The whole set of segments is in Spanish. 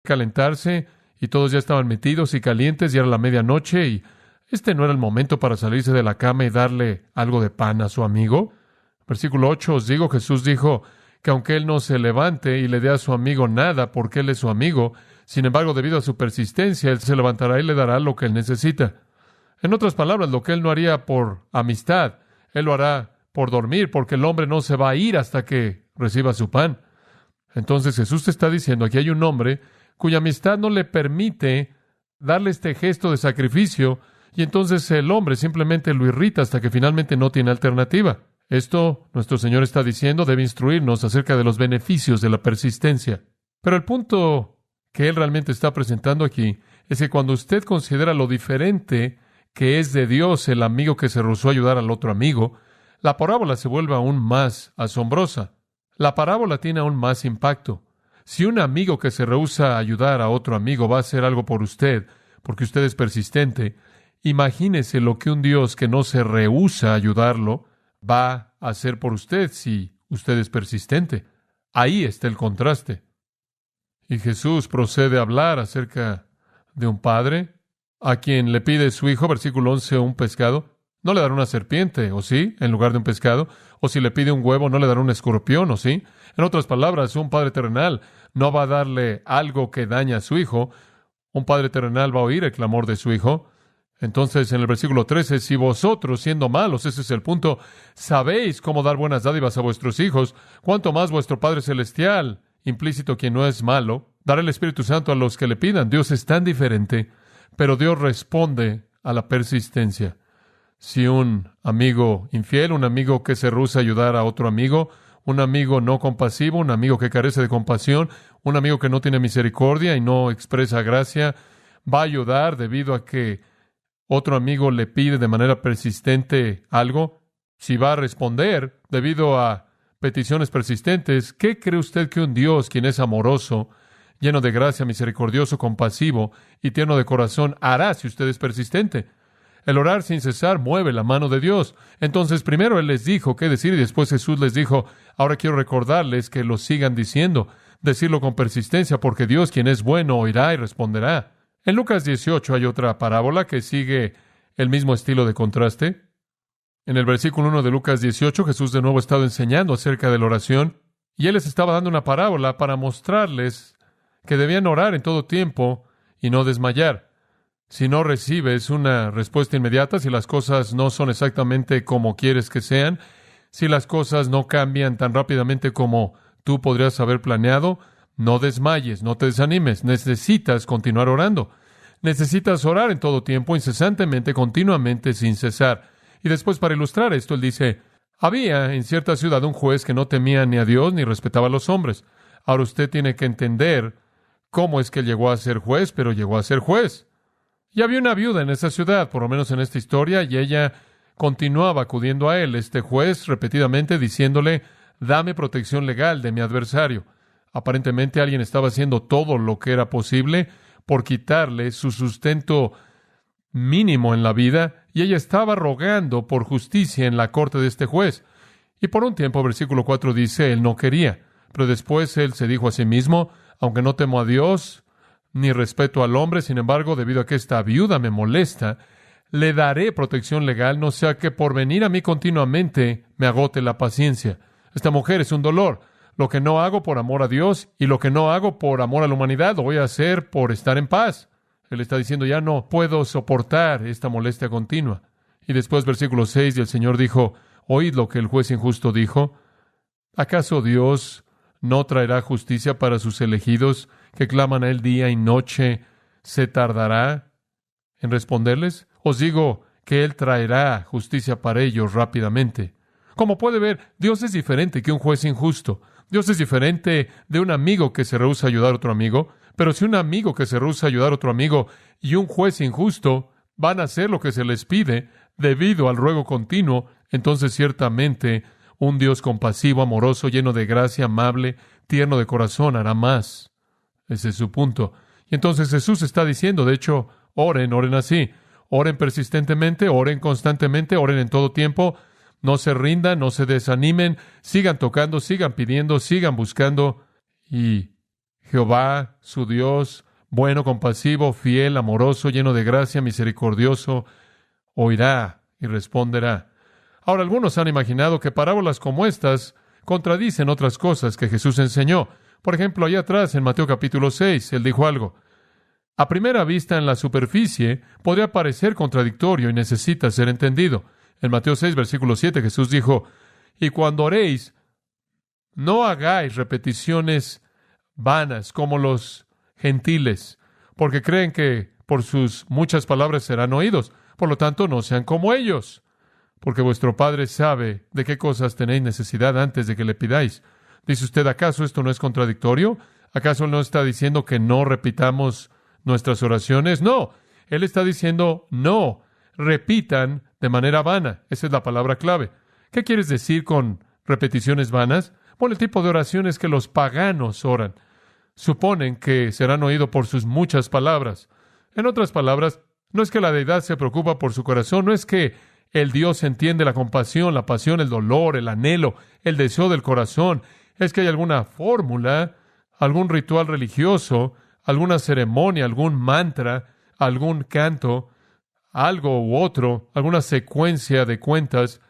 calentarse y todos ya estaban metidos y calientes y era la medianoche y este no era el momento para salirse de la cama y darle algo de pan a su amigo. Versículo 8, os digo, Jesús dijo que aunque él no se levante y le dé a su amigo nada porque él es su amigo, sin embargo, debido a su persistencia, él se levantará y le dará lo que él necesita. En otras palabras, lo que él no haría por amistad, él lo hará por dormir, porque el hombre no se va a ir hasta que reciba su pan. Entonces Jesús te está diciendo, aquí hay un hombre cuya amistad no le permite darle este gesto de sacrificio, y entonces el hombre simplemente lo irrita hasta que finalmente no tiene alternativa. Esto, nuestro Señor está diciendo, debe instruirnos acerca de los beneficios de la persistencia. Pero el punto que Él realmente está presentando aquí es que cuando usted considera lo diferente que es de Dios el amigo que se rehusó a ayudar al otro amigo, la parábola se vuelve aún más asombrosa. La parábola tiene aún más impacto. Si un amigo que se rehúsa a ayudar a otro amigo va a hacer algo por usted, porque usted es persistente, imagínese lo que un Dios que no se rehúsa a ayudarlo va a hacer por usted si usted es persistente. Ahí está el contraste. Y Jesús procede a hablar acerca de un padre a quien le pide su hijo, versículo 11, un pescado. No le dará una serpiente, ¿o sí?, en lugar de un pescado. O si le pide un huevo, no le dará un escorpión, ¿o sí? En otras palabras, un padre terrenal no va a darle algo que daña a su hijo. Un padre terrenal va a oír el clamor de su hijo. Entonces, en el versículo 13, si vosotros, siendo malos, ese es el punto, sabéis cómo dar buenas dádivas a vuestros hijos, cuánto más vuestro Padre Celestial, implícito quien no es malo, dará el Espíritu Santo a los que le pidan. Dios es tan diferente, pero Dios responde a la persistencia. Si un amigo infiel, un amigo que se rehúsa a ayudar a otro amigo, un amigo no compasivo, un amigo que carece de compasión, un amigo que no tiene misericordia y no expresa gracia, va a ayudar debido a que otro amigo le pide de manera persistente algo. Si va a responder debido a peticiones persistentes, ¿qué cree usted que un Dios, quien es amoroso, lleno de gracia, misericordioso, compasivo y tierno de corazón, hará si usted es persistente? El orar sin cesar mueve la mano de Dios. Entonces, primero Él les dijo qué decir y después Jesús les dijo, ahora quiero recordarles que lo sigan diciendo, decirlo con persistencia, porque Dios, quien es bueno, oirá y responderá. En Lucas 18 hay otra parábola que sigue el mismo estilo de contraste. En el versículo 1 de Lucas 18, Jesús de nuevo ha estado enseñando acerca de la oración, y Él les estaba dando una parábola para mostrarles que debían orar en todo tiempo y no desmayar. Si no recibes una respuesta inmediata, si las cosas no son exactamente como quieres que sean, si las cosas no cambian tan rápidamente como tú podrías haber planeado, no desmayes, no te desanimes. Necesitas continuar orando. Necesitas orar en todo tiempo, incesantemente, continuamente, sin cesar. Y después, para ilustrar esto, él dice, había en cierta ciudad un juez que no temía ni a Dios ni respetaba a los hombres. Ahora usted tiene que entender cómo es que llegó a ser juez, pero llegó a ser juez. Y había una viuda en esa ciudad, por lo menos en esta historia, y ella continuaba acudiendo a él, este juez, repetidamente diciéndole, dame protección legal de mi adversario. Aparentemente alguien estaba haciendo todo lo que era posible por quitarle su sustento mínimo en la vida, y ella estaba rogando por justicia en la corte de este juez. Y por un tiempo, versículo 4 dice, él no quería, pero después él se dijo a sí mismo, aunque no temo a Dios, ni respeto al hombre, sin embargo, debido a que esta viuda me molesta, le daré protección legal, no sea que por venir a mí continuamente me agote la paciencia. Esta mujer es un dolor. Lo que no hago por amor a Dios y lo que no hago por amor a la humanidad, lo voy a hacer por estar en paz. Él está diciendo, ya no puedo soportar esta molestia continua. Y después, versículo 6, y el Señor dijo, oíd lo que el juez injusto dijo. ¿Acaso Dios no traerá justicia para sus elegidos que claman a Él día y noche? ¿Se tardará en responderles? Os digo que Él traerá justicia para ellos rápidamente. Como puede ver, Dios es diferente que un juez injusto. Dios es diferente de un amigo que se rehúsa a ayudar a otro amigo. Pero si un amigo que se rehúsa a ayudar a otro amigo y un juez injusto van a hacer lo que se les pide debido al ruego continuo, entonces ciertamente un Dios compasivo, amoroso, lleno de gracia, amable, tierno de corazón, hará más. Ese es su punto. Y entonces Jesús está diciendo, de hecho, oren así. Oren persistentemente, oren constantemente, oren en todo tiempo. No se rindan, no se desanimen, sigan tocando, sigan pidiendo, sigan buscando. Y Jehová, su Dios, bueno, compasivo, fiel, amoroso, lleno de gracia, misericordioso, oirá y responderá. Ahora, algunos han imaginado que parábolas como estas contradicen otras cosas que Jesús enseñó. Por ejemplo, allá atrás en Mateo capítulo 6, Él dijo algo. A primera vista, en la superficie, podría parecer contradictorio y necesita ser entendido. En Mateo 6, versículo 7, Jesús dijo, y cuando oréis, no hagáis repeticiones vanas como los gentiles, porque creen que por sus muchas palabras serán oídos. Por lo tanto, no sean como ellos, porque vuestro Padre sabe de qué cosas tenéis necesidad antes de que le pidáis. Dice usted, ¿acaso esto no es contradictorio? ¿Acaso Él no está diciendo que no repitamos nuestras oraciones? No, Él está diciendo, no, repitan de manera vana. Esa es la palabra clave. ¿Qué quieres decir con repeticiones vanas? Bueno, el tipo de oraciones que los paganos oran. Suponen que serán oídos por sus muchas palabras. En otras palabras, no es que la deidad se preocupa por su corazón, no es que el Dios entiende la compasión, la pasión, el dolor, el anhelo, el deseo del corazón. Es que hay alguna fórmula, algún ritual religioso, alguna ceremonia, algún mantra, algún canto, algo u otro, alguna secuencia de cuentas,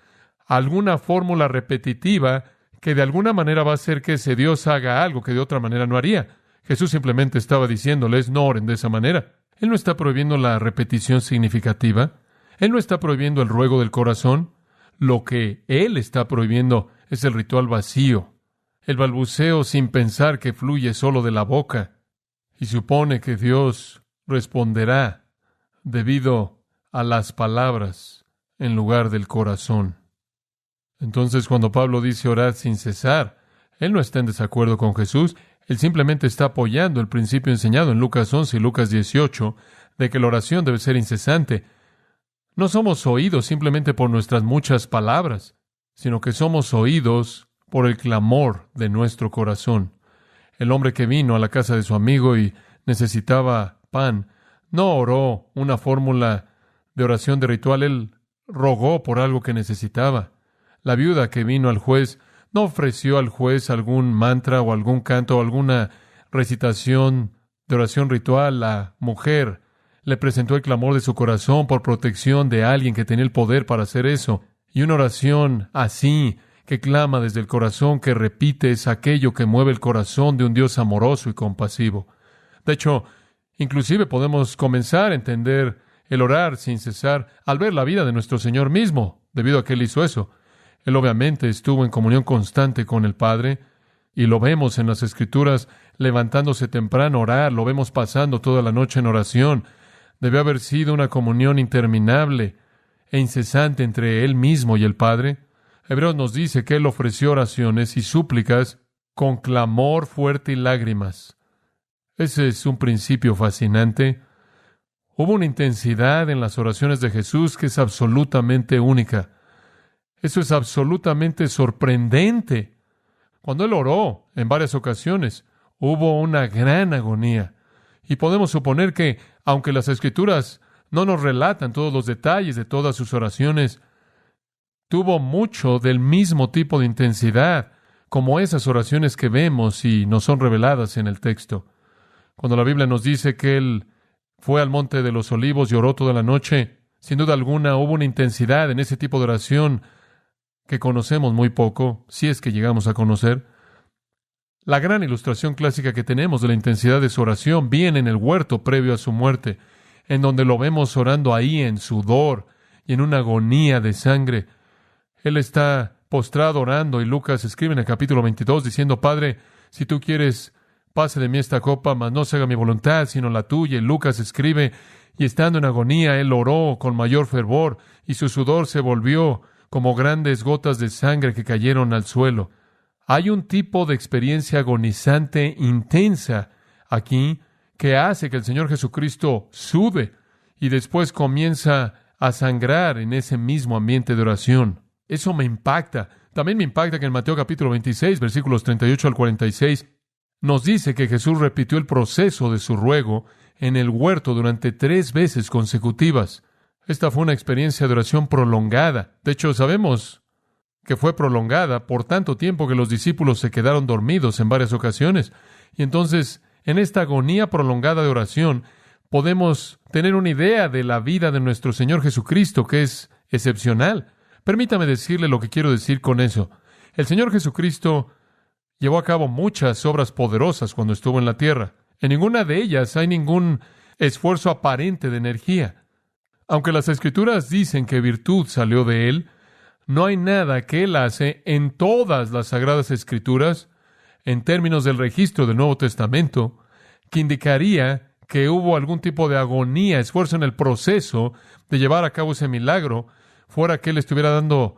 alguna fórmula repetitiva que de alguna manera va a hacer que ese Dios haga algo que de otra manera no haría. Jesús simplemente estaba diciéndoles, no oren de esa manera. Él no está prohibiendo la repetición significativa. Él no está prohibiendo el ruego del corazón. Lo que Él está prohibiendo es el ritual vacío, el balbuceo sin pensar que fluye solo de la boca. Y supone que Dios responderá debido a las palabras en lugar del corazón. Entonces, cuando Pablo dice orad sin cesar, él no está en desacuerdo con Jesús. Él simplemente está apoyando el principio enseñado en Lucas 11 y Lucas 18 de que la oración debe ser incesante. No somos oídos simplemente por nuestras muchas palabras, sino que somos oídos por el clamor de nuestro corazón. El hombre que vino a la casa de su amigo y necesitaba pan, no oró una fórmula de oración de ritual, él rogó por algo que necesitaba. La viuda que vino al juez no ofreció al juez algún mantra o algún canto o alguna recitación de oración ritual. La mujer le presentó el clamor de su corazón por protección de alguien que tenía el poder para hacer eso. Y una oración así, que clama desde el corazón, que repite, es aquello que mueve el corazón de un Dios amoroso y compasivo. De hecho, inclusive podemos comenzar a entender el orar sin cesar al ver la vida de nuestro Señor mismo, debido a que Él hizo eso. Él obviamente estuvo en comunión constante con el Padre, y lo vemos en las Escrituras levantándose temprano a orar, lo vemos pasando toda la noche en oración. Debió haber sido una comunión interminable e incesante entre Él mismo y el Padre. Hebreos nos dice que Él ofreció oraciones y súplicas con clamor fuerte y lágrimas. Ese es un principio fascinante. Hubo una intensidad en las oraciones de Jesús que es absolutamente única. Eso es absolutamente sorprendente. Cuando Él oró en varias ocasiones, hubo una gran agonía. Y podemos suponer que, aunque las Escrituras no nos relatan todos los detalles de todas sus oraciones, tuvo mucho del mismo tipo de intensidad, como esas oraciones que vemos y nos son reveladas en el texto. Cuando la Biblia nos dice que Él fue al Monte de los Olivos y oró toda la noche, sin duda alguna hubo una intensidad en ese tipo de oración que conocemos muy poco, si es que llegamos a conocer. La gran ilustración clásica que tenemos de la intensidad de su oración viene en el huerto previo a su muerte, en donde lo vemos orando ahí en sudor y en una agonía de sangre. Él está postrado orando y Lucas escribe en el capítulo 22 diciendo, Padre, si tú quieres, pase de mí esta copa, mas no se haga mi voluntad, sino la tuya. Y Lucas escribe, y estando en agonía, él oró con mayor fervor, y su sudor se volvió como grandes gotas de sangre que cayeron al suelo. Hay un tipo de experiencia agonizante intensa aquí que hace que el Señor Jesucristo sude y después comienza a sangrar en ese mismo ambiente de oración. Eso me impacta. También me impacta que en Mateo capítulo 26, versículos 38 al 46, nos dice que Jesús repitió el proceso de su ruego en el huerto durante 3 veces consecutivas. Esta fue una experiencia de oración prolongada. De hecho, sabemos que fue prolongada por tanto tiempo que los discípulos se quedaron dormidos en varias ocasiones. Y entonces En esta agonía prolongada de oración, podemos tener una idea de la vida de nuestro Señor Jesucristo, que es excepcional. Permítame decirle lo que quiero decir con eso. El Señor Jesucristo llevó a cabo muchas obras poderosas cuando estuvo en la tierra. En ninguna de ellas hay ningún esfuerzo aparente de energía. Aunque las Escrituras dicen que virtud salió de Él, no hay nada que Él hace en todas las Sagradas Escrituras, en términos del registro del Nuevo Testamento, que indicaría que hubo algún tipo de agonía, esfuerzo en el proceso de llevar a cabo ese milagro, fuera que Él estuviera dando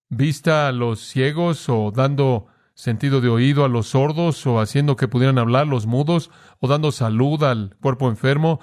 vista a los ciegos, o dando sentido de oído a los sordos, o haciendo que pudieran hablar los mudos, o dando salud al cuerpo enfermo,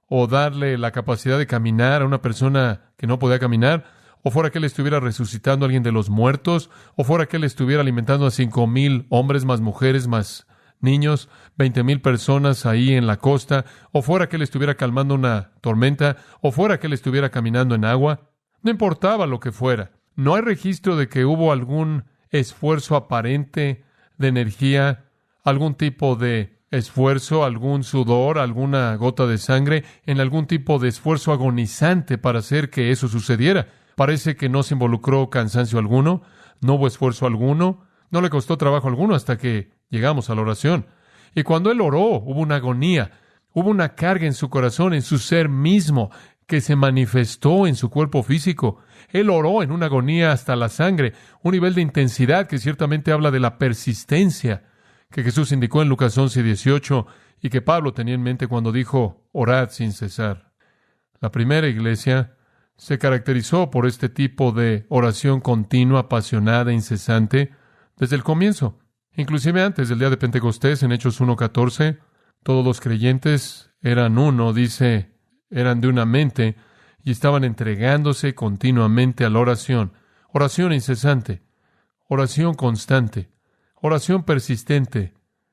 o darle la capacidad de caminar a una persona que no podía caminar, o fuera que Él estuviera resucitando a alguien de los muertos, o fuera que Él estuviera alimentando a 5,000 hombres, más mujeres, más niños, 20,000 personas ahí en la costa, o fuera que Él estuviera calmando una tormenta, o fuera que Él estuviera caminando en agua. No importaba lo que fuera. No hay registro de que hubo algún esfuerzo aparente de energía, algún tipo de esfuerzo, algún sudor, alguna gota de sangre, en algún tipo de esfuerzo agonizante para hacer que eso sucediera. Parece que no se involucró cansancio alguno, no hubo esfuerzo alguno, no le costó trabajo alguno hasta que llegamos a la oración. Y cuando Él oró, hubo una agonía, hubo una carga en su corazón, en su ser mismo, que se manifestó en su cuerpo físico. Él oró en una agonía hasta la sangre, un nivel de intensidad que ciertamente habla de la persistencia que Jesús indicó en Lucas 11:18 y que Pablo tenía en mente cuando dijo, orad sin cesar. La primera iglesia se caracterizó por este tipo de oración continua, apasionada, incesante, desde el comienzo. Inclusive antes del día de Pentecostés, en Hechos 1:14, todos los creyentes eran uno, dice, eran de una mente y estaban entregándose continuamente a la oración. Oración incesante, oración constante, oración persistente.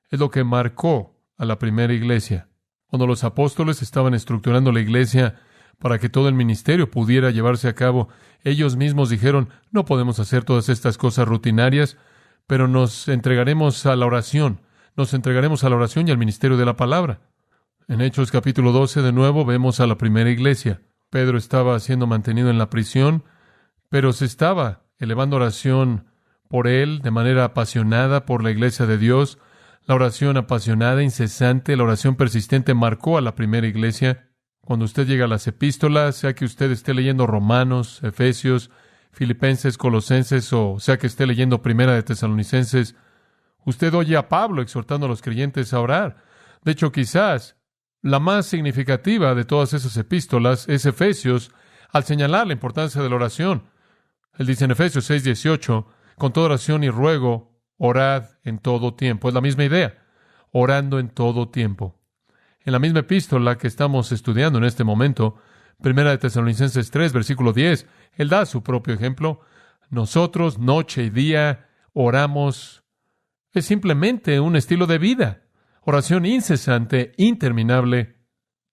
Es lo que marcó a la primera iglesia. Cuando los apóstoles estaban estructurando la iglesia para que todo el ministerio pudiera llevarse a cabo, ellos mismos dijeron, no podemos hacer todas estas cosas rutinarias, pero nos entregaremos a la oración. Nos entregaremos a la oración y al ministerio de la palabra. En Hechos capítulo 12, de nuevo, vemos a la primera iglesia. Pedro estaba siendo mantenido en la prisión, pero se estaba elevando oración por él de manera apasionada por la iglesia de Dios. La oración apasionada, incesante, la oración persistente marcó a la primera iglesia. Cuando usted llega a las epístolas, sea que usted esté leyendo Romanos, Efesios, Filipenses, Colosenses, o sea que esté leyendo Primera de Tesalonicenses, usted oye a Pablo exhortando a los creyentes a orar. De hecho, quizás la más significativa de todas esas epístolas es Efesios, al señalar la importancia de la oración. Él dice en Efesios 6:18, con toda oración y ruego, orad en todo tiempo. Es la misma idea, orando en todo tiempo. En la misma epístola que estamos estudiando en este momento, Primera de Tesalonicenses 3, versículo 10, Él da su propio ejemplo. Nosotros, noche y día, oramos. Es simplemente un estilo de vida. Oración incesante, interminable.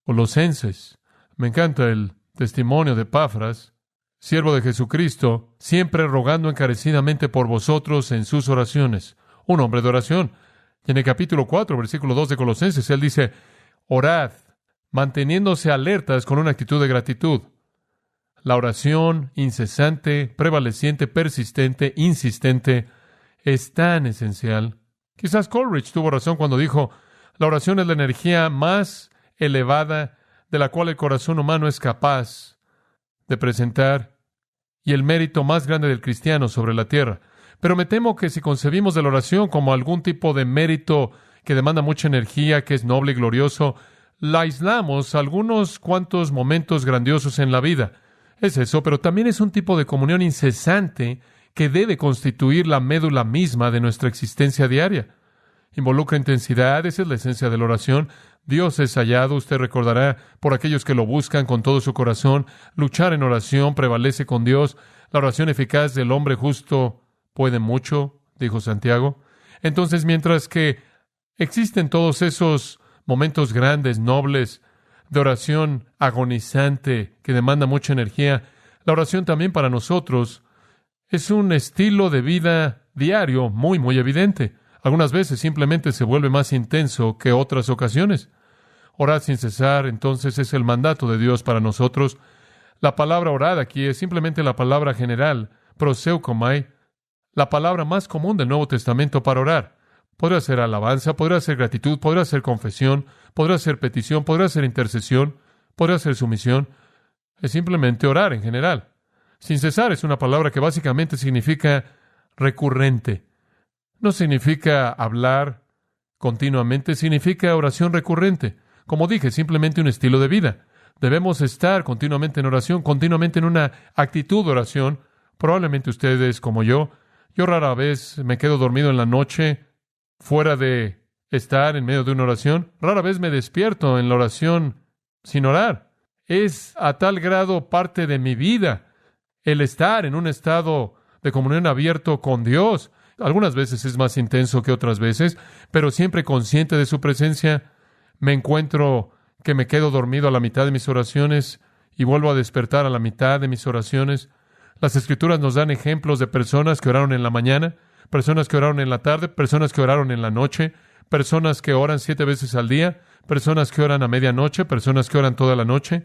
Colosenses. Me encanta el testimonio de Epafras, siervo de Jesucristo, siempre rogando encarecidamente por vosotros en sus oraciones. Un hombre de oración. Y en el capítulo 4, versículo 2 de Colosenses, él dice, orad, manteniéndose alertas con una actitud de gratitud. La oración incesante, prevaleciente, persistente, insistente, es tan esencial. Quizás Coleridge tuvo razón cuando dijo, la oración es la energía más elevada de la cual el corazón humano es capaz de presentar y el mérito más grande del cristiano sobre la tierra. Pero me temo que si concebimos de la oración como algún tipo de mérito que demanda mucha energía, que es noble y glorioso, la aislamos a algunos cuantos momentos grandiosos en la vida. Es eso, pero también es un tipo de comunión incesante que debe constituir la médula misma de nuestra existencia diaria. Involucra intensidad, esa es la esencia de la oración. Dios es hallado, usted recordará, por aquellos que lo buscan con todo su corazón. Luchar en oración prevalece con Dios. La oración eficaz del hombre justo puede mucho, dijo Santiago. Entonces, mientras que existen todos esos momentos grandes, nobles, de oración agonizante, que demanda mucha energía, la oración también para nosotros es un estilo de vida diario muy, muy evidente. Algunas veces simplemente se vuelve más intenso que otras ocasiones. Orad sin cesar, entonces, es el mandato de Dios para nosotros. La palabra orad aquí es simplemente la palabra general, proseukomai, la palabra más común del Nuevo Testamento para orar. Podrá ser alabanza, podrá ser gratitud, podrá ser confesión, podrá ser petición, podrá ser intercesión, podrá ser sumisión. Es simplemente orar en general. Sin cesar es una palabra que básicamente significa recurrente. No significa hablar continuamente, significa oración recurrente. Como dije, simplemente un estilo de vida. Debemos estar continuamente en oración, continuamente en una actitud de oración. Probablemente ustedes, como yo rara vez me quedo dormido en la noche fuera de estar en medio de una oración. Rara vez me despierto en la oración sin orar. Es a tal grado parte de mi vida el estar en un estado de comunión abierto con Dios. Algunas veces es más intenso que otras veces, pero siempre consciente de su presencia. Me encuentro que me quedo dormido a la mitad de mis oraciones y vuelvo a despertar a la mitad de mis oraciones. Las Escrituras nos dan ejemplos de personas que oraron en la mañana, personas que oraron en la tarde, personas que oraron en la noche, personas que oran 7 veces al día, personas que oran a medianoche, personas que oran toda la noche,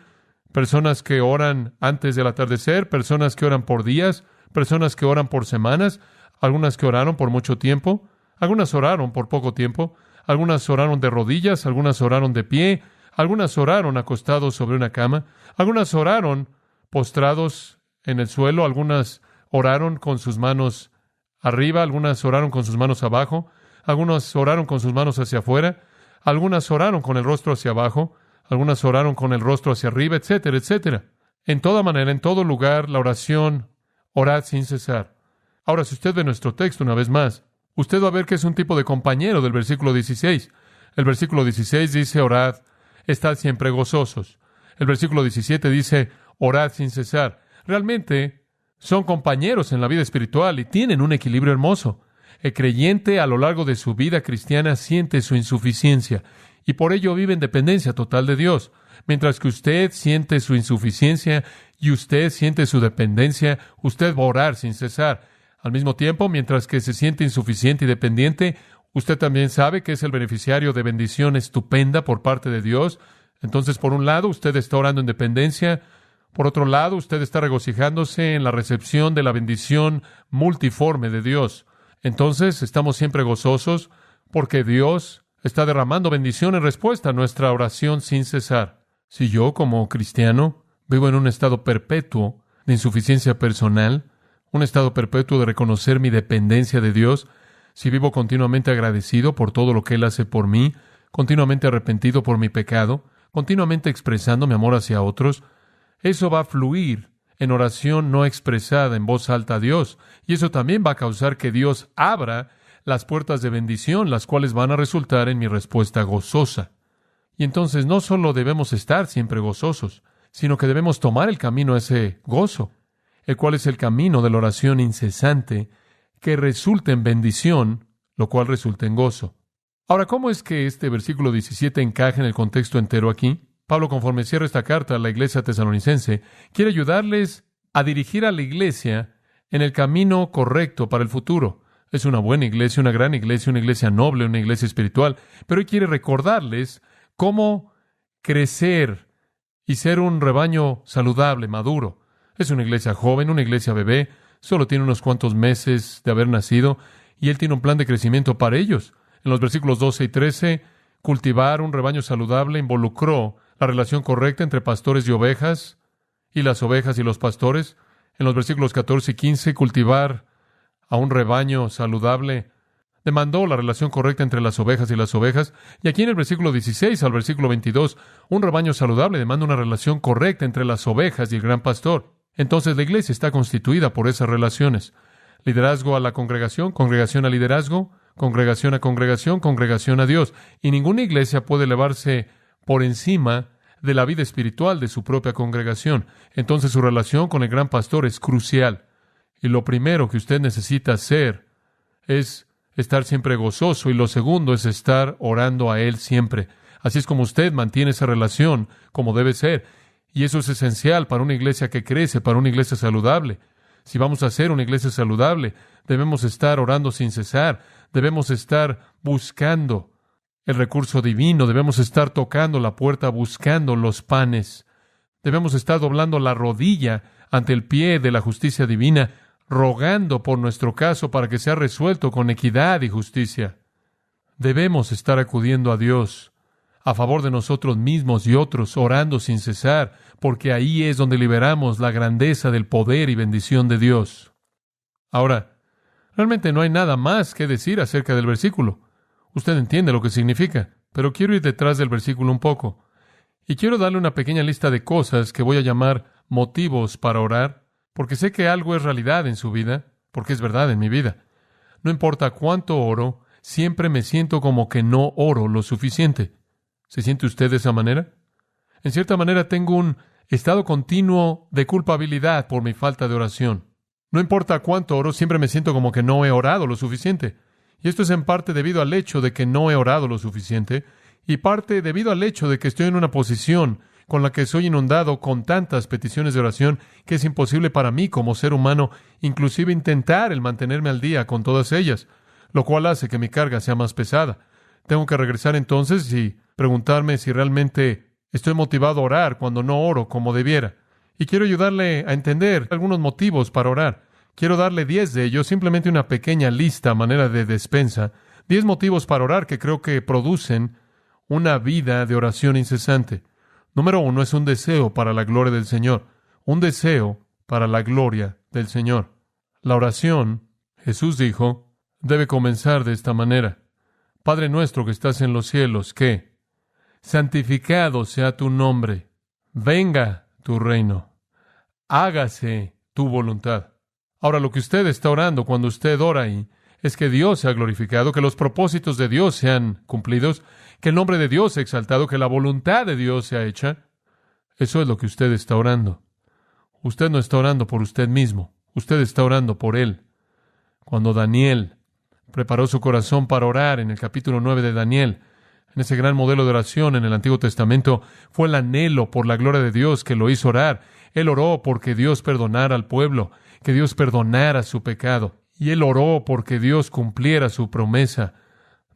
personas que oran antes del atardecer, personas que oran por días, personas que oran por semanas, algunas que oraron por mucho tiempo, algunas oraron por poco tiempo, algunas oraron de rodillas, algunas oraron de pie, algunas oraron acostados sobre una cama, algunas oraron postrados en el suelo, algunas oraron con sus manos arriba, algunas oraron con sus manos abajo, algunas oraron con sus manos hacia afuera, algunas oraron con el rostro hacia abajo, algunas oraron con el rostro hacia arriba, etcétera, etcétera. En toda manera, en todo lugar, la oración, orad sin cesar. Ahora, si usted ve nuestro texto una vez más, usted va a ver que es un tipo de compañero del versículo 16. El versículo 16 dice, orad, estad siempre gozosos. El versículo 17 dice, orad sin cesar. Realmente son compañeros en la vida espiritual y tienen un equilibrio hermoso. El creyente a lo largo de su vida cristiana siente su insuficiencia y por ello vive en dependencia total de Dios. Mientras que usted siente su insuficiencia y usted siente su dependencia, usted va a orar sin cesar. Al mismo tiempo, mientras que se siente insuficiente y dependiente, usted también sabe que es el beneficiario de bendición estupenda por parte de Dios. Entonces, por un lado, usted está orando en dependencia. Por otro lado, usted está regocijándose en la recepción de la bendición multiforme de Dios. Entonces, estamos siempre gozosos porque Dios está derramando bendición en respuesta a nuestra oración sin cesar. Si yo, como cristiano, vivo en un estado perpetuo de insuficiencia personal, un estado perpetuo de reconocer mi dependencia de Dios, si vivo continuamente agradecido por todo lo que Él hace por mí, continuamente arrepentido por mi pecado, continuamente expresando mi amor hacia otros, eso va a fluir en oración no expresada en voz alta a Dios. Y eso también va a causar que Dios abra las puertas de bendición, las cuales van a resultar en mi respuesta gozosa. Y entonces no solo debemos estar siempre gozosos, sino que debemos tomar el camino a ese gozo, el cual es el camino de la oración incesante que resulta en bendición, lo cual resulta en gozo. Ahora, ¿cómo es que este versículo 17 encaja en el contexto entero aquí? Pablo, conforme cierra esta carta a la iglesia tesalonicense, quiere ayudarles a dirigir a la iglesia en el camino correcto para el futuro. Es una buena iglesia, una gran iglesia, una iglesia noble, una iglesia espiritual, pero él quiere recordarles cómo crecer y ser un rebaño saludable, maduro. Es una iglesia joven, una iglesia bebé, solo tiene unos cuantos meses de haber nacido, y él tiene un plan de crecimiento para ellos. En los versículos 12 y 13, cultivar un rebaño saludable involucró la relación correcta entre pastores y ovejas, y las ovejas y los pastores. En los versículos 14 y 15, cultivar a un rebaño saludable demandó la relación correcta entre las ovejas y las ovejas. Y aquí en el versículo 16 al versículo 22, un rebaño saludable demanda una relación correcta entre las ovejas y el gran pastor. Entonces la iglesia está constituida por esas relaciones. Liderazgo a la congregación, congregación a liderazgo, congregación a congregación, congregación a Dios. Y ninguna iglesia puede elevarse por encima de la vida espiritual de su propia congregación. Entonces su relación con el gran pastor es crucial. Y lo primero que usted necesita hacer es estar siempre gozoso, y lo segundo es estar orando a Él siempre. Así es como usted mantiene esa relación como debe ser. Y eso es esencial para una iglesia que crece, para una iglesia saludable. Si vamos a ser una iglesia saludable, debemos estar orando sin cesar. Debemos estar buscando el recurso divino, debemos estar tocando la puerta, buscando los panes. Debemos estar doblando la rodilla ante el pie de la justicia divina, rogando por nuestro caso para que sea resuelto con equidad y justicia. Debemos estar acudiendo a Dios a favor de nosotros mismos y otros, orando sin cesar, porque ahí es donde liberamos la grandeza del poder y bendición de Dios. Ahora, realmente no hay nada más que decir acerca del versículo. Usted entiende lo que significa, pero quiero ir detrás del versículo un poco. Y quiero darle una pequeña lista de cosas que voy a llamar motivos para orar, porque sé que algo es realidad en su vida, porque es verdad en mi vida. No importa cuánto oro, siempre me siento como que no oro lo suficiente. ¿Se siente usted de esa manera? En cierta manera tengo un estado continuo de culpabilidad por mi falta de oración. No importa cuánto oro, siempre me siento como que no he orado lo suficiente. Y esto es en parte debido al hecho de que no he orado lo suficiente, y parte debido al hecho de que estoy en una posición con la que soy inundado con tantas peticiones de oración que es imposible para mí como ser humano inclusive intentar el mantenerme al día con todas ellas, lo cual hace que mi carga sea más pesada. Tengo que regresar entonces y preguntarme si realmente estoy motivado a orar cuando no oro como debiera. Y quiero ayudarle a entender algunos motivos para orar. Quiero darle 10 de ellos, simplemente una pequeña lista a manera de despensa. 10 motivos para orar que creo que producen una vida de oración incesante. Número 1 es un deseo para la gloria del Señor. Un deseo para la gloria del Señor. La oración, Jesús dijo, debe comenzar de esta manera. Padre nuestro que estás en los cielos, ¿qué? Santificado sea tu nombre. Venga tu reino. Hágase tu voluntad. Ahora, lo que usted está orando cuando usted ora ahí es que Dios sea glorificado, que los propósitos de Dios sean cumplidos, que el nombre de Dios sea exaltado, que la voluntad de Dios sea hecha. Eso es lo que usted está orando. Usted no está orando por usted mismo, usted está orando por Él. Cuando Daniel preparó su corazón para orar en el capítulo 9 de Daniel, en ese gran modelo de oración en el Antiguo Testamento, fue el anhelo por la gloria de Dios que lo hizo orar. Él oró porque Dios perdonara al pueblo, que Dios perdonara su pecado. Y él oró porque Dios cumpliera su promesa.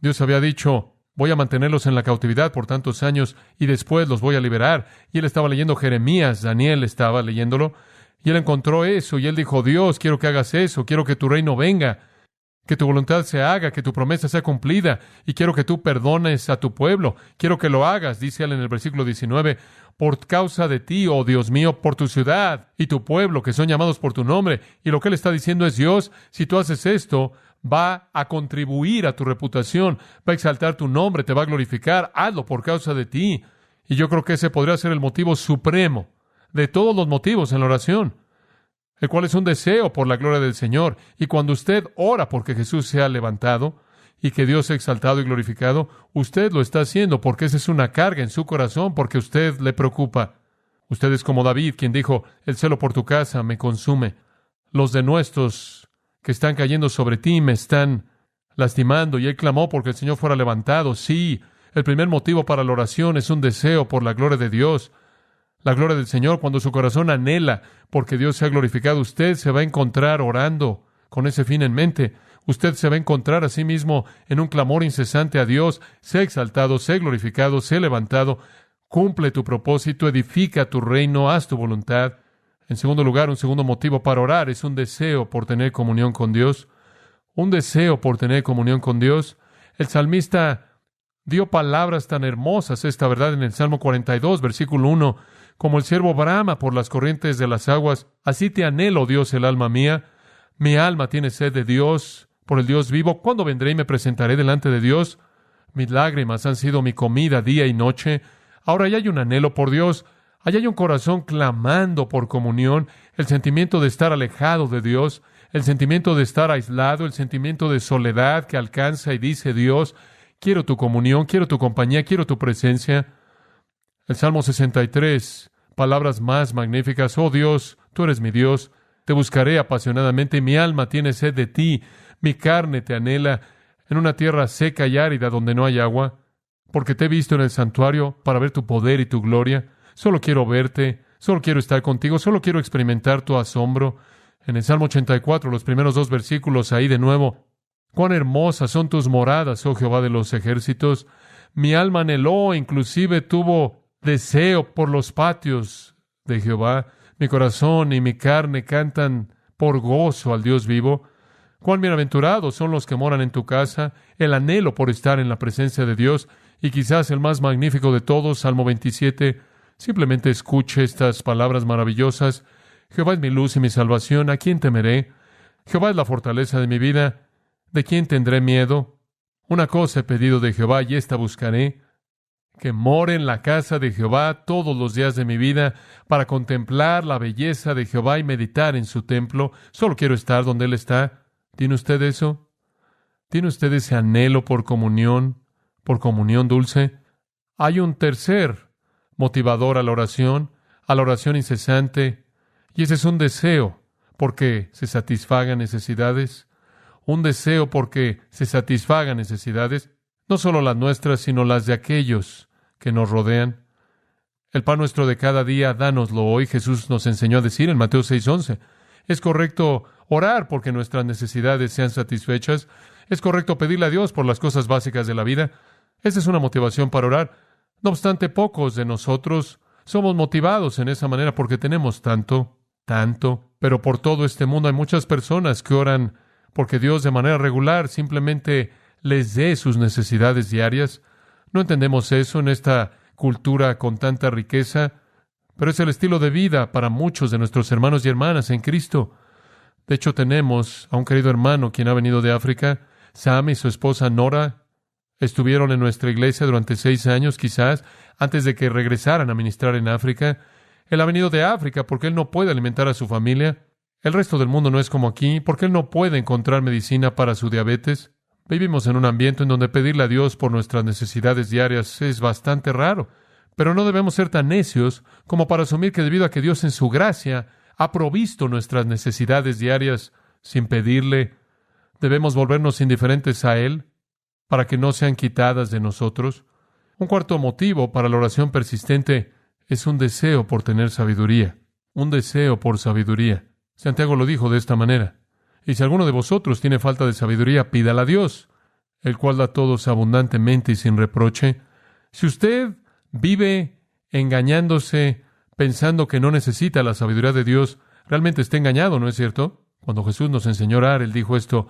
Dios había dicho, voy a mantenerlos en la cautividad por tantos años y después los voy a liberar. Y él estaba leyendo Jeremías, Daniel estaba leyéndolo, y él encontró eso, y él dijo, Dios, quiero que hagas eso, quiero que tu reino venga, que tu voluntad se haga, que tu promesa sea cumplida, y quiero que tú perdones a tu pueblo. Quiero que lo hagas, dice él en el versículo 19, por causa de ti, oh Dios mío, por tu ciudad y tu pueblo, que son llamados por tu nombre. Y lo que él está diciendo es, Dios, si tú haces esto, va a contribuir a tu reputación, va a exaltar tu nombre, te va a glorificar, hazlo por causa de ti. Y yo creo que ese podría ser el motivo supremo de todos los motivos en la oración, el cual es un deseo por la gloria del Señor. Y cuando usted ora porque Jesús sea levantado y que Dios sea exaltado y glorificado, usted lo está haciendo porque esa es una carga en su corazón, porque usted le preocupa. Usted es como David, quien dijo, el celo por tu casa me consume. Los denuestos que están cayendo sobre ti me están lastimando. Y él clamó porque el Señor fuera levantado. Sí, el primer motivo para la oración es un deseo por la gloria de Dios. La gloria del Señor, cuando su corazón anhela porque Dios sea glorificado, usted se va a encontrar orando con ese fin en mente. Usted se va a encontrar a sí mismo en un clamor incesante a Dios, sea exaltado, sea glorificado, sea levantado, cumple tu propósito, edifica tu reino, haz tu voluntad. En segundo lugar, un segundo motivo para orar es un deseo por tener comunión con Dios. Un deseo por tener comunión con Dios. El salmista dio palabras tan hermosas, esta verdad, en el Salmo 42, versículo 1. Como el ciervo brama por las corrientes de las aguas, así te anhelo, Dios, el alma mía. Mi alma tiene sed de Dios, por el Dios vivo. ¿Cuándo vendré y me presentaré delante de Dios? Mis lágrimas han sido mi comida día y noche. Ahora ya hay un anhelo por Dios. Allá hay un corazón clamando por comunión, el sentimiento de estar alejado de Dios, el sentimiento de estar aislado, el sentimiento de soledad que alcanza y dice, Dios, quiero tu comunión, quiero tu compañía, quiero tu presencia. El Salmo 63, palabras más magníficas. Oh Dios, tú eres mi Dios, te buscaré apasionadamente, mi alma tiene sed de ti, mi carne te anhela, en una tierra seca y árida donde no hay agua, porque te he visto en el santuario para ver tu poder y tu gloria. Solo quiero verte, solo quiero estar contigo, solo quiero experimentar tu asombro. En el Salmo 84, los primeros 2 versículos, ahí de nuevo, Cuán hermosas son tus moradas, oh Jehová de los ejércitos. Mi alma anheló, inclusive tuvo deseo por los patios de Jehová. Mi corazón y mi carne cantan por gozo al Dios vivo. Cuán bienaventurados son los que moran en tu casa, el anhelo por estar en la presencia de Dios. Y quizás el más magnífico de todos, Salmo 27, simplemente escuche estas palabras maravillosas. Jehová es mi luz y mi salvación, ¿a quién temeré? Jehová es la fortaleza de mi vida, ¿de quién tendré miedo? Una cosa he pedido de Jehová y esta buscaré, que more en la casa de Jehová todos los días de mi vida, para contemplar la belleza de Jehová y meditar en su templo. Solo quiero estar donde Él está. ¿Tiene usted eso? ¿Tiene usted ese anhelo por comunión dulce? Hay un tercer motivador a la oración incesante, y ese es un deseo porque se satisfagan necesidades, un deseo porque se satisfagan necesidades, no solo las nuestras, sino las de aquellos que nos rodean. El pan nuestro de cada día, dánoslo hoy. Jesús nos enseñó a decir en Mateo 6:11. Es correcto orar porque nuestras necesidades sean satisfechas. Es correcto pedirle a Dios por las cosas básicas de la vida. Esa es una motivación para orar. No obstante, pocos de nosotros somos motivados en esa manera porque tenemos tanto, pero por todo este mundo hay muchas personas que oran porque Dios de manera regular simplemente les dé sus necesidades diarias. No entendemos eso en esta cultura con tanta riqueza, pero es el estilo de vida para muchos de nuestros hermanos y hermanas en Cristo. De hecho, tenemos a un querido hermano quien ha venido de África. Sam y su esposa Nora estuvieron en nuestra iglesia durante 6 años, quizás, antes de que regresaran a ministrar en África. Él ha venido de África porque él no puede alimentar a su familia. El resto del mundo no es como aquí, porque él no puede encontrar medicina para su diabetes. Vivimos en un ambiente en donde pedirle a Dios por nuestras necesidades diarias es bastante raro, pero no debemos ser tan necios como para asumir que debido a que Dios en su gracia ha provisto nuestras necesidades diarias sin pedirle, debemos volvernos indiferentes a Él para que no sean quitadas de nosotros. Un cuarto motivo para la oración persistente es un deseo por tener sabiduría. Un deseo por sabiduría. Santiago lo dijo de esta manera. Y si alguno de vosotros tiene falta de sabiduría, pídala a Dios, el cual da a todos abundantemente y sin reproche. Si usted vive engañándose, pensando que no necesita la sabiduría de Dios, realmente está engañado, ¿no es cierto? Cuando Jesús nos enseñó a orar, Él dijo esto: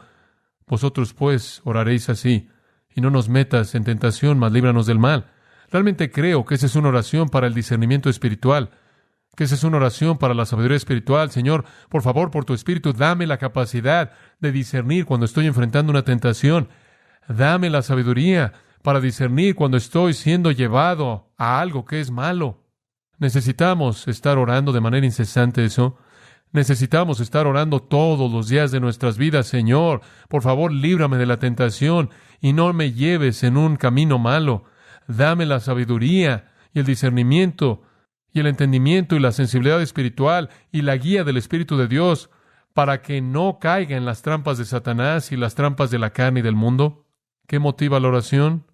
vosotros pues oraréis así, y no nos metas en tentación, mas líbranos del mal. Realmente creo que esa es una oración para el discernimiento espiritual, que esa es una oración para la sabiduría espiritual. Señor, por favor, por tu Espíritu, dame la capacidad de discernir cuando estoy enfrentando una tentación. Dame la sabiduría para discernir cuando estoy siendo llevado a algo que es malo. Necesitamos estar orando de manera incesante eso. Necesitamos estar orando todos los días de nuestras vidas. Señor, por favor, líbrame de la tentación y no me lleves en un camino malo. Dame la sabiduría y el discernimiento y el entendimiento y la sensibilidad espiritual y la guía del Espíritu de Dios para que no caiga en las trampas de Satanás y las trampas de la carne y del mundo. ¿Qué motiva la oración?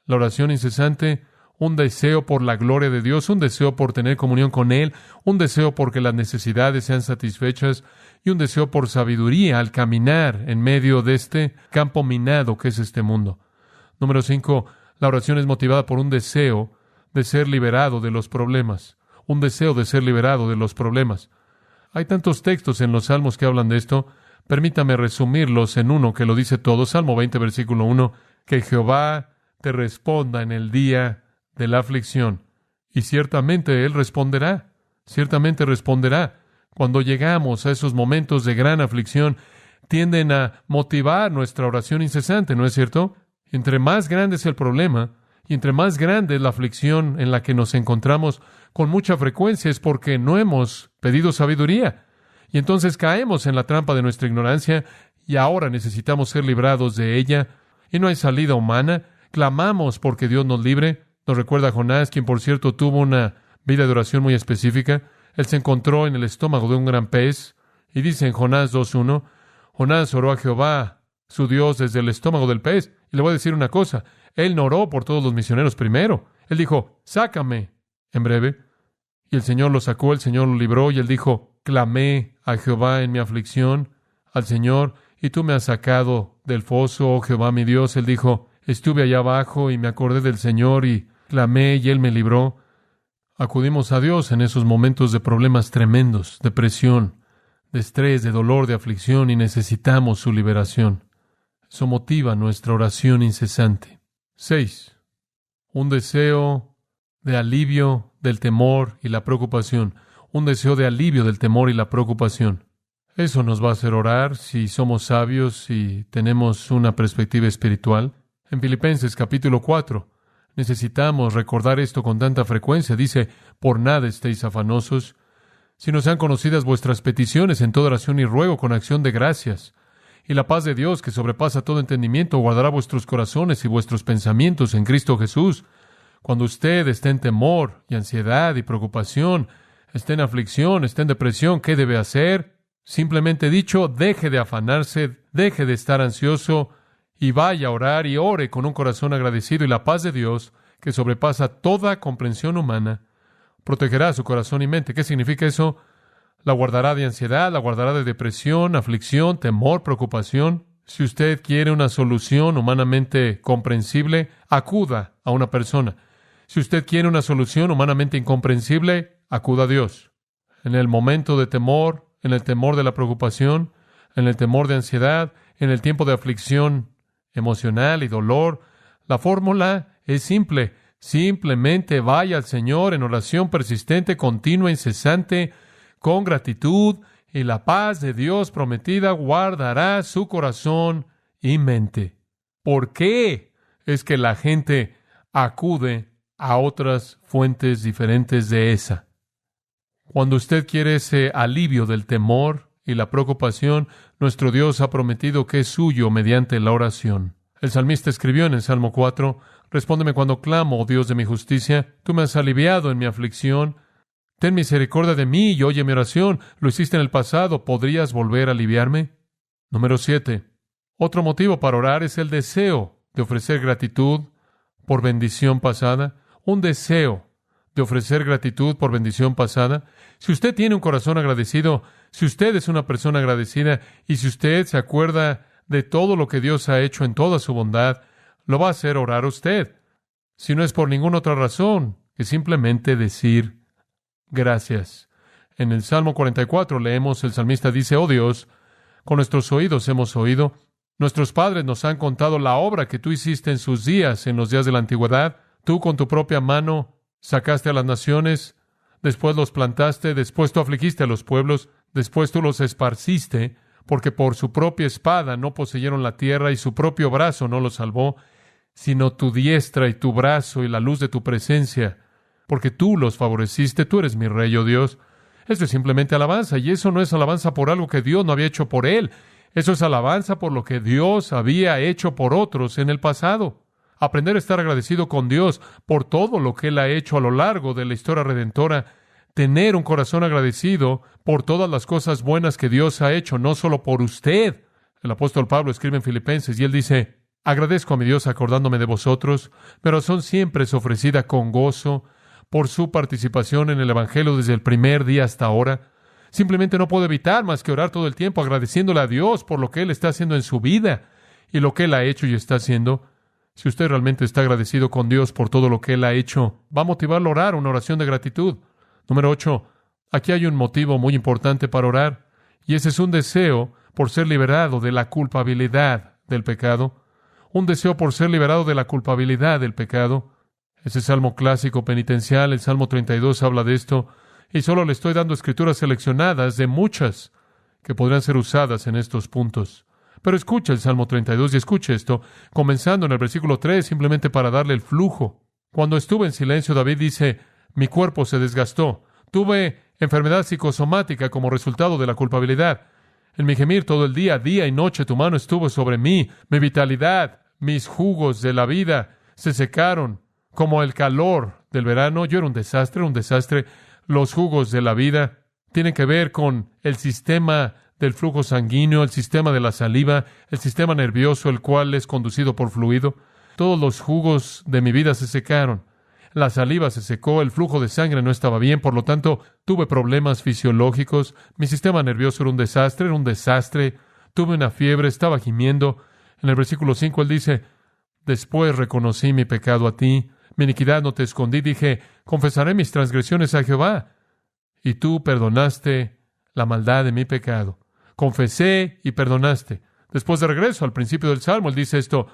La oración incesante, un deseo por la gloria de Dios, un deseo por tener comunión con Él, un deseo por que las necesidades sean satisfechas y un deseo por sabiduría al caminar en medio de este campo minado que es este mundo. Número 5, la oración es motivada por un deseo de ser liberado de los problemas. Un deseo de ser liberado de los problemas. Hay tantos textos en los Salmos que hablan de esto. Permítame resumirlos en uno que lo dice todo. Salmo 20, versículo 1. Que Jehová te responda en el día de la aflicción. Y ciertamente Él responderá. Ciertamente responderá. Cuando llegamos a esos momentos de gran aflicción, tienden a motivar nuestra oración incesante, ¿no es cierto? Entre más grande es el problema, y entre más grande es la aflicción en la que nos encontramos, con mucha frecuencia es porque no hemos pedido sabiduría. Y entonces caemos en la trampa de nuestra ignorancia y ahora necesitamos ser librados de ella. Y no hay salida humana. Clamamos porque Dios nos libre. Nos recuerda a Jonás, quien por cierto tuvo una vida de oración muy específica. Él se encontró en el estómago de un gran pez. Y dice en Jonás 2:1, Jonás oró a Jehová, su Dios, desde el estómago del pez. Y le voy a decir una cosa. Él no oró por todos los misioneros primero. Él dijo, sácame en breve. Y el Señor lo sacó, el Señor lo libró, y él dijo, clamé a Jehová en mi aflicción, al Señor, y tú me has sacado del foso, oh Jehová mi Dios. Él dijo, estuve allá abajo y me acordé del Señor y clamé y Él me libró. Acudimos a Dios en esos momentos de problemas tremendos, de presión, de estrés, de dolor, de aflicción, y necesitamos su liberación. Eso motiva nuestra oración incesante. 6. Un deseo de alivio del temor y la preocupación. Un deseo de alivio del temor y la preocupación. Eso nos va a hacer orar si somos sabios y tenemos una perspectiva espiritual. En Filipenses capítulo 4, necesitamos recordar esto con tanta frecuencia. Dice, por nada estéis afanosos, sino sean conocidas vuestras peticiones en toda oración y ruego con acción de gracias. Y la paz de Dios, que sobrepasa todo entendimiento, guardará vuestros corazones y vuestros pensamientos en Cristo Jesús. Cuando usted esté en temor y ansiedad y preocupación, esté en aflicción, esté en depresión, ¿qué debe hacer? Simplemente dicho, deje de afanarse, deje de estar ansioso y vaya a orar y ore con un corazón agradecido, y la paz de Dios, que sobrepasa toda comprensión humana, protegerá su corazón y mente. ¿Qué significa eso? La guardará de ansiedad, la guardará de depresión, aflicción, temor, preocupación. Si usted quiere una solución humanamente comprensible, acuda a una persona. Si usted quiere una solución humanamente incomprensible, acuda a Dios. En el momento de temor, en el temor de la preocupación, en el temor de ansiedad, en el tiempo de aflicción emocional y dolor, la fórmula es simple. Simplemente vaya al Señor en oración persistente, continua, incesante, con gratitud, y la paz de Dios prometida guardará su corazón y mente. ¿Por qué es que la gente acude a otras fuentes diferentes de esa? Cuando usted quiere ese alivio del temor y la preocupación, nuestro Dios ha prometido que es suyo mediante la oración. El salmista escribió en el Salmo 4, respóndeme cuando clamo, oh Dios de mi justicia, tú me has aliviado en mi aflicción. Ten misericordia de mí y oye mi oración. Lo hiciste en el pasado. ¿Podrías volver a aliviarme? Número 7. Otro motivo para orar es el deseo de ofrecer gratitud por bendición pasada. Un deseo de ofrecer gratitud por bendición pasada. Si usted tiene un corazón agradecido, si usted es una persona agradecida y si usted se acuerda de todo lo que Dios ha hecho en toda su bondad, lo va a hacer orar a usted. Si no es por ninguna otra razón que simplemente decir gracias. En el Salmo 44 leemos, el salmista dice, oh Dios, con nuestros oídos hemos oído, nuestros padres nos han contado la obra que tú hiciste en sus días, en los días de la antigüedad. Tú con tu propia mano sacaste a las naciones, después los plantaste, después tú afligiste a los pueblos, después tú los esparciste, porque por su propia espada no poseyeron la tierra y su propio brazo no los salvó, sino tu diestra y tu brazo y la luz de tu presencia, porque tú los favoreciste. Tú eres mi rey, oh Dios. Eso es simplemente alabanza, y eso no es alabanza por algo que Dios no había hecho por él. Eso es alabanza por lo que Dios había hecho por otros en el pasado. Aprender a estar agradecido con Dios por todo lo que Él ha hecho a lo largo de la historia redentora. Tener un corazón agradecido por todas las cosas buenas que Dios ha hecho, no solo por usted. El apóstol Pablo escribe en Filipenses y él dice, agradezco a mi Dios acordándome de vosotros. Mi oración siempre es ofrecida con gozo por su participación en el Evangelio desde el primer día hasta ahora. Simplemente no puedo evitar más que orar todo el tiempo agradeciéndole a Dios por lo que Él está haciendo en su vida y lo que Él ha hecho y está haciendo. Si usted realmente está agradecido con Dios por todo lo que Él ha hecho, va a motivarlo a orar una oración de gratitud. Número 8. Aquí hay un motivo muy importante para orar, y ese es un deseo por ser liberado de la culpabilidad del pecado. Un deseo por ser liberado de la culpabilidad del pecado. Ese salmo clásico penitencial, el Salmo 32, habla de esto, y solo le estoy dando escrituras seleccionadas de muchas que podrían ser usadas en estos puntos. Pero escucha el Salmo 32 y escuche esto, comenzando en el versículo 3, simplemente para darle el flujo. Cuando estuve en silencio, David dice, mi cuerpo se desgastó. Tuve enfermedad psicosomática como resultado de la culpabilidad. En mi gemir todo el día y noche, tu mano estuvo sobre mí. Mi vitalidad, mis jugos de la vida se secaron como el calor del verano. Yo era un desastre. Los jugos de la vida tienen que ver con el sistema del flujo sanguíneo, el sistema de la saliva, el sistema nervioso, el cual es conducido por fluido. Todos los jugos de mi vida se secaron. La saliva se secó, el flujo de sangre no estaba bien, por lo tanto, tuve problemas fisiológicos. Mi sistema nervioso era un desastre. tuve una fiebre, estaba gimiendo. En el versículo 5 él dice, después reconocí mi pecado a ti, mi iniquidad no te escondí, dije, confesaré mis transgresiones a Jehová, y tú perdonaste la maldad de mi pecado. Confesé y perdonaste. Después de regreso al principio del Salmo, él dice esto,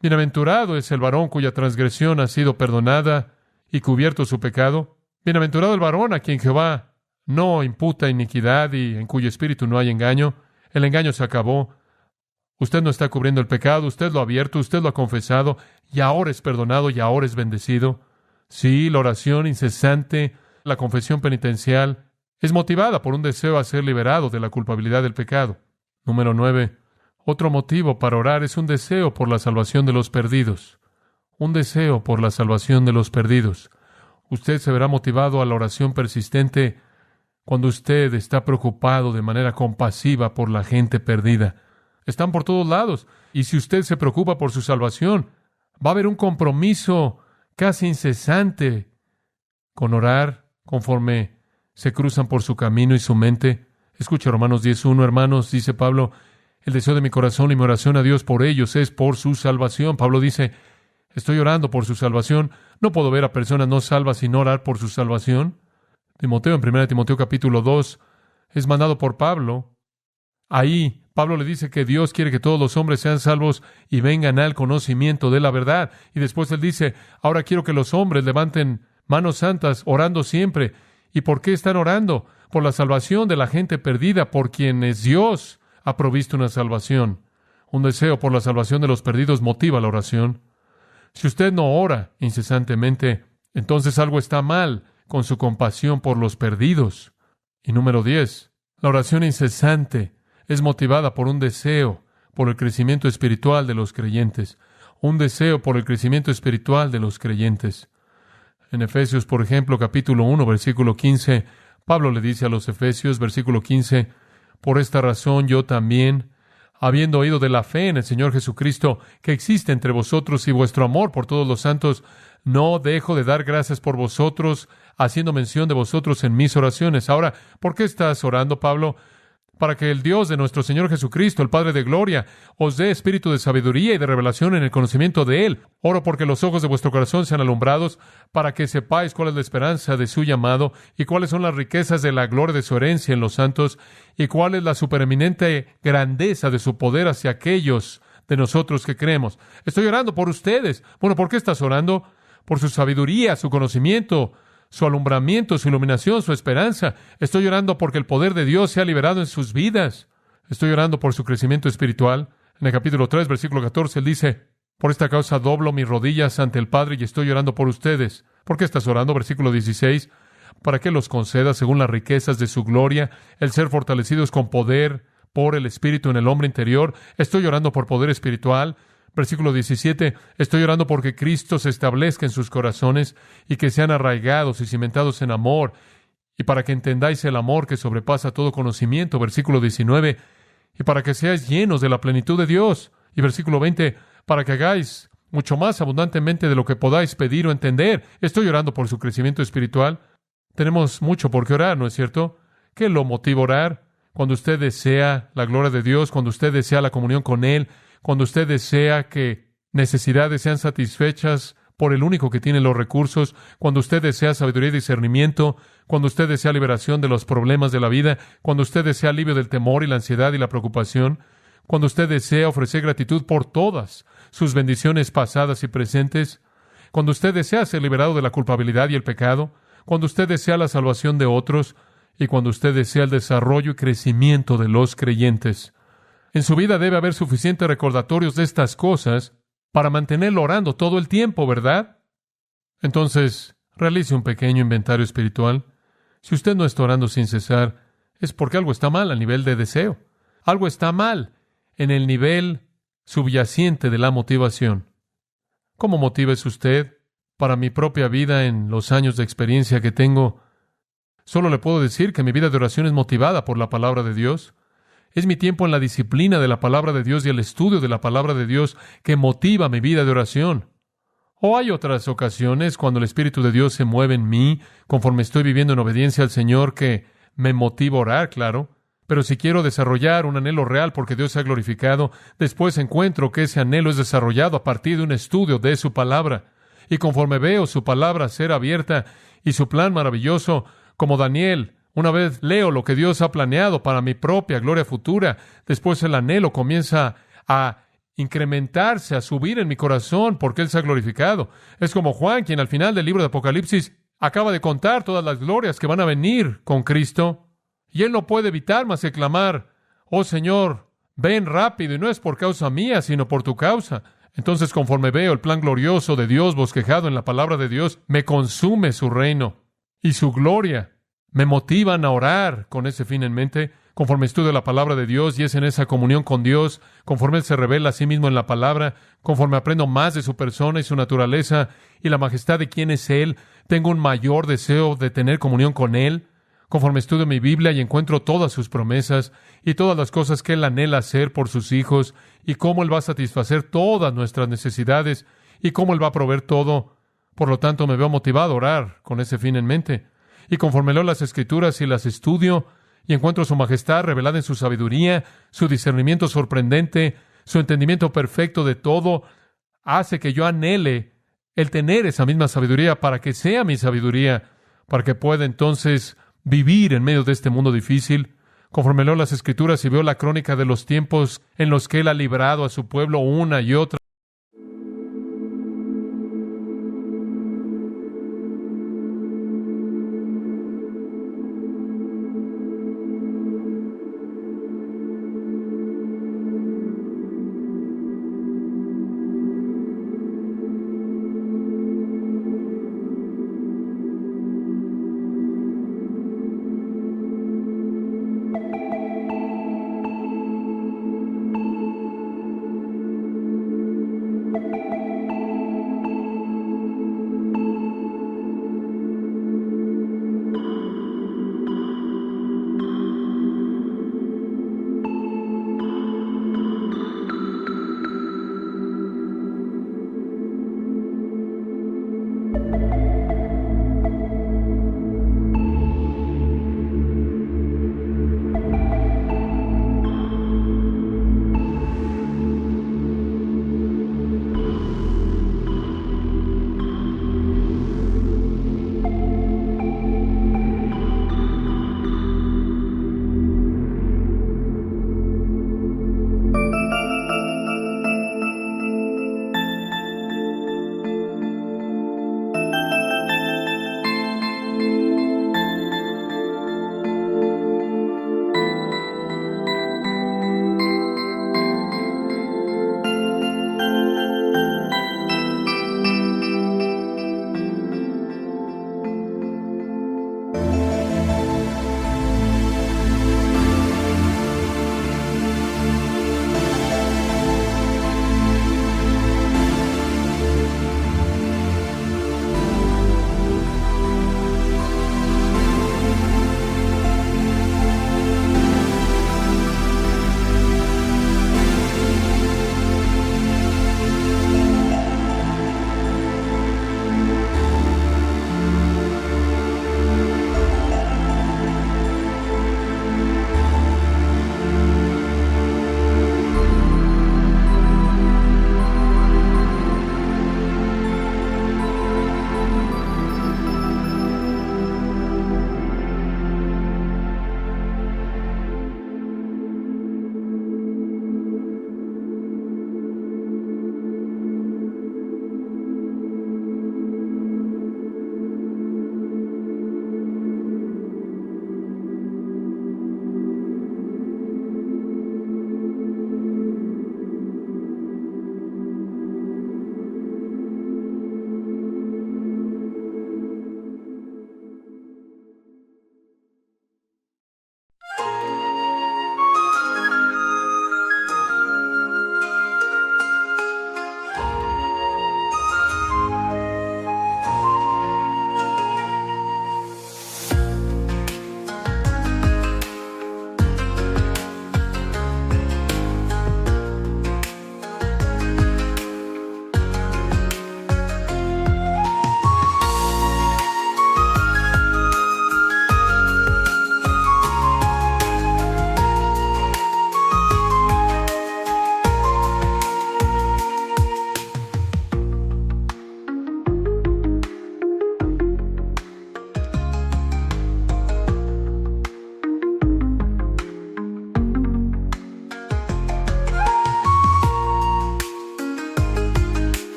bienaventurado es el varón cuya transgresión ha sido perdonada y cubierto su pecado. Bienaventurado el varón a quien Jehová no imputa iniquidad y en cuyo espíritu no hay engaño. El engaño se acabó. Usted no está cubriendo el pecado, usted lo ha abierto, usted lo ha confesado, y ahora es perdonado y ahora es bendecido. Sí, la oración incesante, la confesión penitencial, es motivada por un deseo a ser liberado de la culpabilidad del pecado. Número 9. Otro motivo para orar es un deseo por la salvación de los perdidos. Un deseo por la salvación de los perdidos. Usted se verá motivado a la oración persistente cuando usted está preocupado de manera compasiva por la gente perdida. Están por todos lados. Y si usted se preocupa por su salvación, va a haber un compromiso casi incesante con orar conforme se cruzan por su camino y su mente. Escucha Romanos 10:1, hermanos, dice Pablo, el deseo de mi corazón y mi oración a Dios por ellos es por su salvación. Pablo dice, estoy orando por su salvación. No puedo ver a personas no salvas sin orar por su salvación. Timoteo, en 1 Timoteo capítulo 2, es mandado por Pablo. Ahí Pablo le dice que Dios quiere que todos los hombres sean salvos y vengan al conocimiento de la verdad. Y después él dice, ahora quiero que los hombres levanten manos santas, orando siempre. ¿Y por qué están orando? Por la salvación de la gente perdida, por quienes Dios ha provisto una salvación. Un deseo por la salvación de los perdidos motiva la oración. Si usted no ora incesantemente, entonces algo está mal con su compasión por los perdidos. Y número 10, la oración incesante es motivada por un deseo por el crecimiento espiritual de los creyentes. Un deseo por el crecimiento espiritual de los creyentes. En Efesios, por ejemplo, capítulo 1, versículo 15, Pablo le dice a los Efesios, versículo 15, por esta razón yo también, habiendo oído de la fe en el Señor Jesucristo que existe entre vosotros y vuestro amor por todos los santos, no dejo de dar gracias por vosotros, haciendo mención de vosotros en mis oraciones. Ahora, ¿por qué estás orando, Pablo? Para que el Dios de nuestro Señor Jesucristo, el Padre de gloria, os dé espíritu de sabiduría y de revelación en el conocimiento de Él. Oro porque los ojos de vuestro corazón sean alumbrados, para que sepáis cuál es la esperanza de su llamado, y cuáles son las riquezas de la gloria de su herencia en los santos, y cuál es la supereminente grandeza de su poder hacia aquellos de nosotros que creemos. Estoy orando por ustedes. Bueno, ¿por qué estás orando? Por su sabiduría, su conocimiento, su alumbramiento, su iluminación, su esperanza. Estoy orando porque el poder de Dios sea liberado en sus vidas. Estoy orando por su crecimiento espiritual. En el capítulo 3, versículo 14, él dice, por esta causa doblo mis rodillas ante el Padre y estoy orando por ustedes. ¿Por qué estás orando? Versículo 16, para que los conceda, según las riquezas de su gloria, el ser fortalecidos con poder por el Espíritu en el hombre interior. Estoy orando por poder espiritual. Versículo 17, estoy orando porque Cristo se establezca en sus corazones y que sean arraigados y cimentados en amor, y para que entendáis el amor que sobrepasa todo conocimiento. Versículo 19, y para que seáis llenos de la plenitud de Dios. Y versículo 20, para que hagáis mucho más abundantemente de lo que podáis pedir o entender. Estoy orando por su crecimiento espiritual. Tenemos mucho por qué orar, ¿no es cierto? ¿Qué lo motiva a orar? Cuando usted desea la gloria de Dios, cuando usted desea la comunión con Él, cuando usted desea que necesidades sean satisfechas por el único que tiene los recursos, cuando usted desea sabiduría y discernimiento, cuando usted desea liberación de los problemas de la vida, cuando usted desea alivio del temor y la ansiedad y la preocupación, cuando usted desea ofrecer gratitud por todas sus bendiciones pasadas y presentes, cuando usted desea ser liberado de la culpabilidad y el pecado, cuando usted desea la salvación de otros y cuando usted desea el desarrollo y crecimiento de los creyentes. En su vida debe haber suficientes recordatorios de estas cosas para mantenerlo orando todo el tiempo, ¿verdad? Entonces, realice un pequeño inventario espiritual. Si usted no está orando sin cesar, es porque algo está mal a nivel de deseo. Algo está mal en el nivel subyacente de la motivación. ¿Cómo motiva es usted? Para mi propia vida, en los años de experiencia que tengo, solo le puedo decir que mi vida de oración es motivada por la palabra de Dios. Es mi tiempo en la disciplina de la palabra de Dios y el estudio de la palabra de Dios que motiva mi vida de oración. O hay otras ocasiones cuando el Espíritu de Dios se mueve en mí, conforme estoy viviendo en obediencia al Señor, que me motiva a orar, claro. Pero si quiero desarrollar un anhelo real porque Dios se ha glorificado, después encuentro que ese anhelo es desarrollado a partir de un estudio de su palabra. Y conforme veo su palabra ser abierta y su plan maravilloso, como Daniel, una vez leo lo que Dios ha planeado para mi propia gloria futura, después el anhelo comienza a incrementarse, a subir en mi corazón porque Él se ha glorificado. Es como Juan, quien al final del libro de Apocalipsis acaba de contar todas las glorias que van a venir con Cristo. Y él no puede evitar más que clamar, oh Señor, ven rápido, y no es por causa mía, sino por tu causa. Entonces, conforme veo el plan glorioso de Dios bosquejado en la palabra de Dios, me consume su reino y su gloria. Me motivan a orar con ese fin en mente, conforme estudio la palabra de Dios y es en esa comunión con Dios, conforme Él se revela a sí mismo en la palabra, conforme aprendo más de su persona y su naturaleza y la majestad de quién es Él, tengo un mayor deseo de tener comunión con Él. Conforme estudio mi Biblia y encuentro todas sus promesas y todas las cosas que Él anhela hacer por sus hijos y cómo Él va a satisfacer todas nuestras necesidades y cómo Él va a proveer todo. Por lo tanto, me veo motivado a orar con ese fin en mente. Y conforme leo las Escrituras y las estudio y encuentro su majestad revelada en su sabiduría, su discernimiento sorprendente, su entendimiento perfecto de todo, hace que yo anhele el tener esa misma sabiduría para que sea mi sabiduría, para que pueda entonces vivir en medio de este mundo difícil. Conforme leo las Escrituras y veo la crónica de los tiempos en los que Él ha librado a su pueblo una y otra